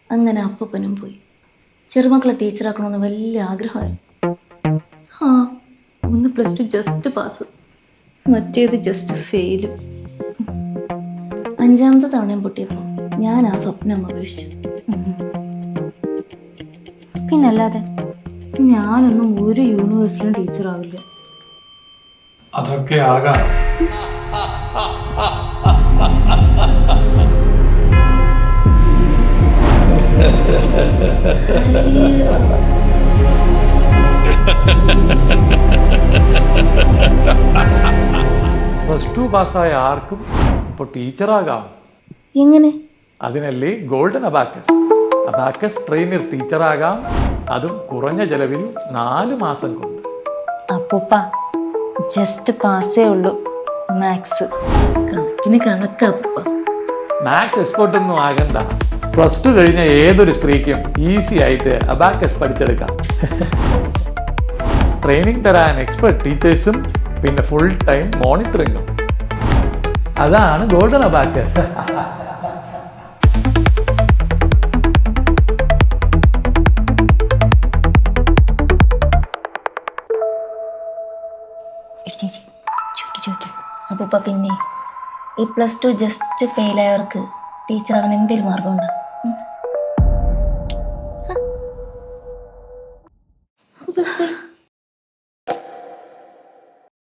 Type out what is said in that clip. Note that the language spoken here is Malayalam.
അങ്ങനെ അപ്പനും പോയി. ചെറുമക്കളെ ടീച്ചറാക്കണമെന്ന് വലിയ ആഗ്രഹമായി. ആ, ഒന്ന് +2 ജസ്റ്റ് പാസ്, മറ്റേത് ജസ്റ്റ് ഫെയിലും. 5ാമത്തെ തവണയും പൊട്ടിയപ്പോൾ ഞാൻ ആ സ്വപ്നം ഉപേക്ഷിച്ചു. പിന്നല്ലാതെ ഞാനൊന്നും ഒരു യൂണിവേഴ്സിറ്റിയും ടീച്ചറാവില്ല. അതൊക്കെ ആകാം. +2 പാസ്സായ ആർക്കും ഇപ്പോൾ ടീച്ചറാകാം. എങ്ങനെ? അതിനല്ലേ ഗോൾഡൻ അബാക്കസ്. അബാക്കസ് ട്രെയിനർ ടീച്ചറാകാം, അതും കുറഞ്ഞ ചെലവിൽ 4 മാസം കൊണ്ട്. അപ്പൂപ്പ ജസ്റ്റ് പാസ്സേ ഉള്ളൂ മാത്സ്. കണക്കിന് കണക്കപ്പ. മാത്സ് എക്സ്പേർട്ട് ഒന്നും ആകണ്ട. +2 കഴിഞ്ഞ ഏതൊരു സ്ത്രീക്കും ഈസി ആയിട്ട് അബാക്കസ് പഠിച്ചെടുക്കാം. ട്രെയിനിങ് തരാൻ എക്സ്പെർട്ട് ടീച്ചേഴ്സും പിന്നെ ഫുൾ ടൈം മോണിറ്ററിങ്ങും. അതാണ് ഗോൾഡൻ അബാക്കസ്. ചേച്ചി ചോദിക്കും. അപ്പൂപ്പ, പിന്നെ ഈ +2 ജസ്റ്റ് ഫെയിലായവർക്ക് ടീച്ചറാവാൻ എന്തെങ്കിലും മാർഗമുണ്ടോ?